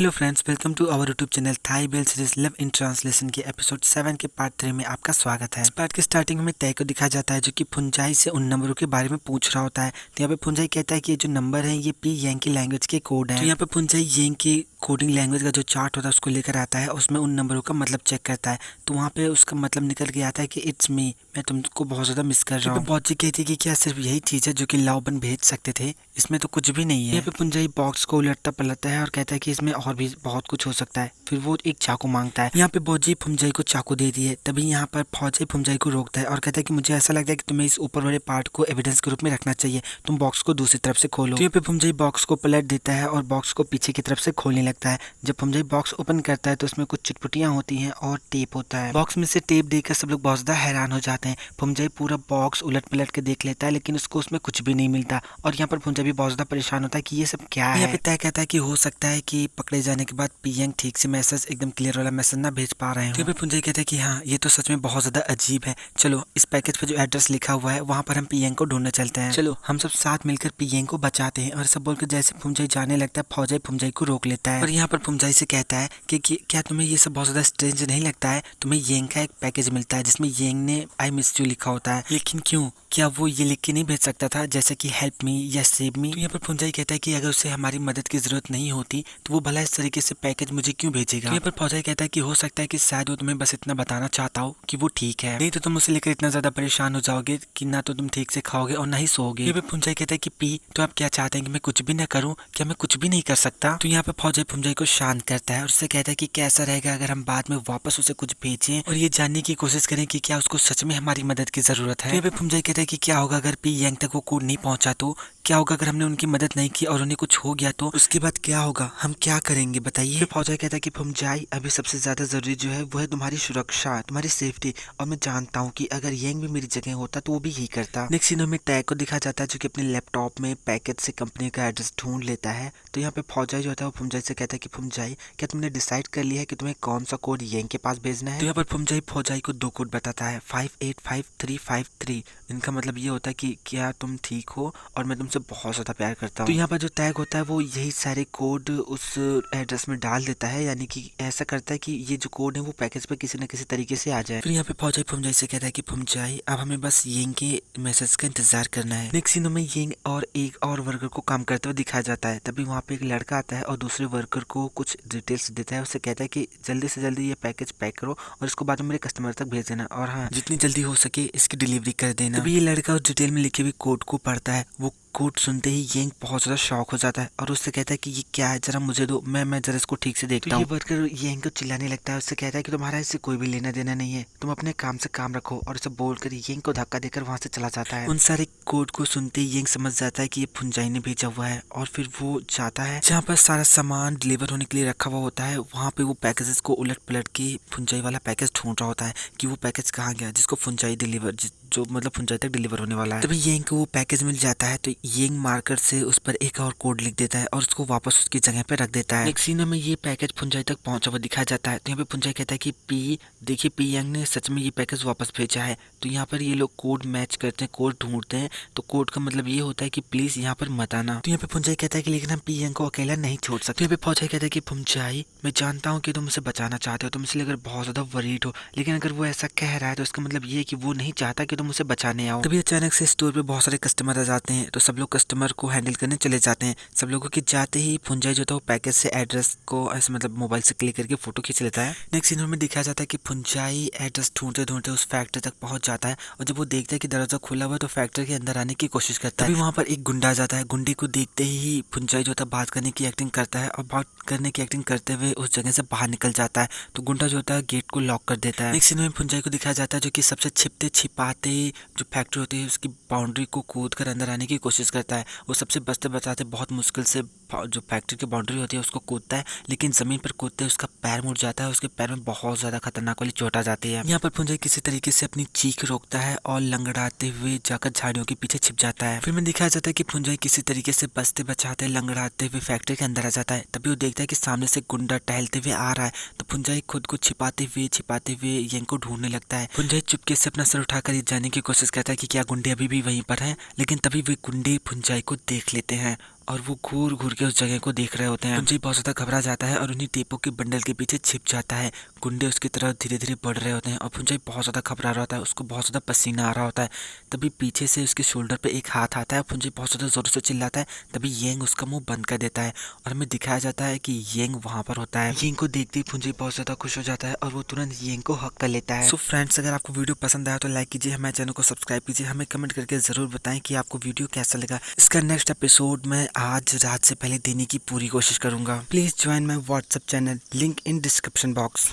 Hello friends, welcome to our YouTube channel Thai bell series love in translation के episode 7 के part 3 में आपका स्वागत है। इस पार्ट के स्टार्टिंग में तय को दिखाया जाता है जो कि फुंजाई से उन नंबरों के बारे में पूछ रहा होता है। तो यहाँ पे फुंजाई कहता है कि ये जो नंबर है ये पी यांग की लैंग्वेज के कोड है। तो यहाँ पे फुंजाई यांग की कोडिंग लैंग्वेज का जो चार्ट होता है उसको लेकर आता है, उसमें उन नंबरों का मतलब चेक करता है। तो वहाँ पे उसका मतलब निकल के आता है कि इट्स मी, मैं तुमको बहुत ज़्यादा मिस कर रहा हूँ। बॉची कहती है कि क्या सिर्फ यही चीज़ है जो कि लाओबन भेज सकते थे, इसमें तो कुछ भी नहीं है। यहाँ पे फुंजाई बॉक्स को उलटता पलटता है और कहता है कि इसमें और भी बहुत कुछ हो सकता है। फिर वो एक चाकू मांगता है। यहाँ पे बॉजी फुंजाई को चाकू देती है। तभी यहाँ पर फौजी फुंजाई को रोकता है और कहता है कि मुझे ऐसा लगता है कि तुम्हें इस ऊपर वाले पार्ट को एविडेंस के रूप में रखना चाहिए, तुम बॉक्स को दूसरी तरफ से खोलो। तो यहाँ पे फुंजाई बॉक्स को पलट देता है और बॉक्स को पीछे की तरफ से खोलने लगता है। जब फुंजाई बॉक्स ओपन करता है तो उसमें कुछ चिटपुटियां होती हैं और टेप होता है। बॉक्स में से टेप देखकर सब लोग बहुत ज्यादा हैरान हो जाते हैं। फुंजाई पूरा बॉक्स उलट पलट के देख लेता है लेकिन उसको उसमें कुछ भी नहीं मिलता और यहाँ पर फुंजाई भी बहुत ज्यादा परेशान होता है कि ये सब क्या है। यहाँ पे तय कहता है कि हो सकता है कि पकड़े जाने के बाद पियांग ठीक से मैसेज, एकदम क्लियर वाला मैसेज ना भेज पा रहे हैं। फुंजाई कहता है कि हाँ, ये तो सच में बहुत ज्यादा अजीब है। चलो इस पैकेज पे जो एड्रेस लिखा हुआ है वहाँ पर हम पियांग को ढूंढने चलते हैं। चलो हम सब साथ मिलकर पियांग को बचाते हैं। और सब बोलकर जैसे फुंजाई जाने लगता है फौजाई फुंजाई को रोक लेता है और यहाँ पर फुंजाई से कहता है कि क्या तुम्हें ये सब बहुत ज्यादा स्ट्रेंज नहीं लगता है? तुम्हें येंग का एक पैकेज मिलता है जिसमें येंग ने आई मिस यू लिखा होता है, लेकिन क्यों? क्या वो ये लिख के नहीं भेज सकता था जैसे कि हेल्प मी या सेव मी? तो यहाँ पर फुंजाई कहता है कि अगर उसे हमारी मदद की जरूरत नहीं होती तो वो भला इस तरीके से पैकेज मुझे क्यों भेजेगा? तो यहाँ पर फौजाई कहता है कि हो सकता है कि शायद वो तुम्हें बस इतना बताना चाहता हो कि वो ठीक है, नहीं तो तुम उसे लेकर इतना ज्यादा परेशान हो जाओगे कि ना तो तुम ठीक से खाओगे और ना ही सोओगे। यहाँ पे फुंजाई कहता है कि पी, तो आप क्या चाहते हैं कि मैं कुछ भी ना करूँ? क्या मैं कुछ भी नहीं कर सकता? तो यहाँ पे फौजाई फुंजाई को शांत करता है और उससे कहता है कि कैसा रहेगा अगर हम बाद में वापस उसे कुछ भेजें और ये जानने की कोशिश करें कि क्या उसको सच में हमारी मदद की जरूरत है। यहाँ पे फुंजाई कहता है कि क्या होगा अगर पी यांग तक वो कोड नहीं पहुंचा तो? क्या होगा अगर हमने उनकी मदद नहीं की और उन्हें कुछ हो गया तो? उसके बाद क्या होगा? हम क्या करेंगे बताइए? फौजाई कहता है कि फुंजाई अभी सबसे ज्यादा जरूरी जो है वो है तुम्हारी सुरक्षा, तुम्हारी सेफ्टी, और मैं जानता हूँ कि अगर यांग भी मेरी जगह होता तो वो भी यही करता। नेक्स्ट सीन में टैग को दिखा जाता है जो कि अपने लैपटॉप में पैकेज से कंपनी का एड्रेस ढूंढ लेता है। तो यहाँ पे फौजाई जो होता है वो फुंजाई से कहता है कि फुंजाई, क्या तुमने डिसाइड कर लिया है कि तुम्हें कौन सा कोड यांग के पास भेजना है? तो यहाँ पर फुंजाई फौजाई को दो कोड बताता है, 585353। इनका मतलब ये होता है कि क्या तुम ठीक हो और मैं तुमसे बहुत ज्यादा प्यार करता हूँ। तो यहाँ पर जो टैग होता है वो यही सारे कोड उस एड्रेस में डाल देता है, यानी कि ऐसा करता है कि ये जो कोड है वो पैकेज पे किसी न किसी तरीके से आ जाए। फिर यहाँ पे फौजाई फुंजाई से कहता है कि फुंजाई अब हमें बस येंग के मैसेज का इंतजार करना है। नेक्स्ट सीन में येंग और एक और वर्कर को काम करते हुए दिखाया जाता है। तभी वहाँ पे एक लड़का आता है और दूसरे वर्कर को कुछ डिटेल्स देता है। उससे कहता है कि जल्दी से जल्दी ये पैकेज पैक करो और इसको बाद में मेरे कस्टमर तक भेज देना, और हाँ, जितनी जल्दी हो सके इसकी डिलीवरी कर देना। तभी ये लड़का उस डिटेल में लिखे हुए कोड को पढ़ता है। वो कोड सुनते ही येंग बहुत ज्यादा शॉक हो जाता है और उससे कहता है कि ये क्या है, जरा मुझे दो, मैं जरा इसको ठीक से देखता हूँ। ये वर्कर येंग को चिल्लाने लगता है, उससे कहता है कि तुम्हारा इससे कोई भी लेना देना नहीं है, तुम अपने काम से काम रखो, और इसे बोलकर येंग को धक्का देकर वहां से चला जाता है। उन सारे कोड को सुनते ही येंग समझ जाता है कि ये फुंजाई ने भेजा हुआ है और फिर वो जाता है जहाँ पर सारा सामान डिलीवर होने के लिए रखा हुआ होता है। वहाँ पे वो पैकेजेस को उलट पलट के फुंजाई वाला पैकेज ढूंढ रहा होता है कि वो पैकेज कहाँ गया जिसको फुंजाई डिलीवर, जो मतलब फुंजाई तक डिलीवर होने वाला है। तभी येंग को वो पैकेज मिल जाता है तो येंग मार्कर से उस पर एक और कोड लिख देता है और उसको वापस उसकी जगह पे रख देता है। नेक्स्ट सीन में ये पैकेज फुंजाई तक पहुंचा हुआ दिखाया जाता है। तो यहाँ पे फुंजाई कहता है कि पी देखिए, पी यांग ने सच में ये पैकेज वापस भेजा है। तो यहाँ पर ये लोग कोड मैच करते हैं, कोड ढूंढते हैं, तो कोड का मतलब ये होता है कि प्लीज यहाँ पर मत आना। तो यहाँ पे फुंजाई कहता है कि लेकिन हम पी यांग को अकेला नहीं छोड़ सकते। यहाँ पे फौजाई कहता है कि फुंजाई, मैं जानता हूँ कि तुम उसे बचाना चाहते हो, तुम इसलिए अगर बहुत ज्यादा वरीड हो, लेकिन अगर वो ऐसा कह रहा है तो इसका मतलब ये है कि वो नहीं चाहता कि तुम उसे बचाने आओ। तभी अचानक से स्टोर पे बहुत सारे कस्टमर आ जाते हैं। तो सब लोग कस्टमर को हैंडल करने चले जाते हैं। सब लोगों के जाते ही फुंजाई जो था वो पैकेज से एड्रेस को ऐसे मतलब मोबाइल से क्लिक करके फोटो खींच लेता है। नेक्स्ट सीन में दिखाया जाता है कि फुंजाई एड्रेस ढूंढते ढूंढते उस फैक्ट्री तक पहुंच जाता है और जब वो देखता है कि दरवाजा खुला हुआ है तो फैक्ट्री के अंदर आने की कोशिश करता है। तभी वहाँ पर एक गुंडा आ जाता है। गुंडे को देखते ही फुंजाई जो था बात करने की एक्टिंग करता है और बात करने की एक्टिंग करते हुए उस जगह से बाहर निकल जाता है। तो गुंडा जो होता है गेट को लॉक कर देता है। नेक्स्ट सीन में फुंजाई को दिखाया जाता है जो कि सबसे छिपते छिपाते जो फैक्ट्री होती है उसकी बाउंड्री को कूद कर अंदर आने की कोशिश करता है। वो सबसे बचते बचाते बहुत मुश्किल से जो फैक्ट्री की बाउंड्री होती है उसको कूदता है, लेकिन जमीन पर कूदते उसका पैर मुड़ जाता है। उसके पैर में बहुत ज्यादा खतरनाक वाली चोट आ जाती है। यहाँ पर फुंजाई किसी तरीके से अपनी चीख रोकता है और लंगड़ाते हुए जाकर झाड़ियों के पीछे छिप जाता है। फिर में दिखाया जाता है कि फुंजाई किसी तरीके से बचते बचाते लंगड़ाते हुए फैक्ट्री के अंदर आ जाता है। तभी वो देखता है कि सामने से गुंडा टहलते हुए आ रहा है। तो फुंजाई खुद को छिपाते हुए येंग को ढूंढने लगता है। फुंजाई चुपके से अपना सर उठाकर ये जानने की कोशिश करता है कि क्या गुंडे अभी भी वहीं पर हैं, लेकिन तभी वे गुंडे फुंजाई को देख लेते हैं और वो घूर घूर के उस जगह को देख रहे होते हैं। फुंजाई बहुत ज्यादा घबरा जाता है और उन्हीं टेपों के बंडल के पीछे छिप जाता है। गुंडे उसकी तरफ धीरे धीरे बढ़ रहे होते हैं और फुंजाई बहुत ज्यादा घबरा रहा होता है, उसको बहुत ज्यादा पसीना आ रहा होता है। तभी पीछे से उसके शोल्डर पे एक हाथ आता है। फुंजाई बहुत ज्यादा जोर से चिल्लाता है। तभी येंग उसका मुंह बंद कर देता है और हमें दिखाया जाता है कि येंग वहां पर होता है। येंग को देखते ही फुंजाई बहुत ज्यादा खुश हो जाता है और वो तुरंत येंग को हक कर लेता है। सो फ्रेंड्स, अगर आपको वीडियो पसंद आया तो लाइक कीजिए, हमारे चैनल को सब्सक्राइब कीजिए, हमें कमेंट करके जरूर बताएं कि आपको वीडियो कैसा लगा। इसका नेक्स्ट एपिसोड मैं आज रात से पहले देने की पूरी कोशिश करूंगा। Please join my WhatsApp channel, link in description box.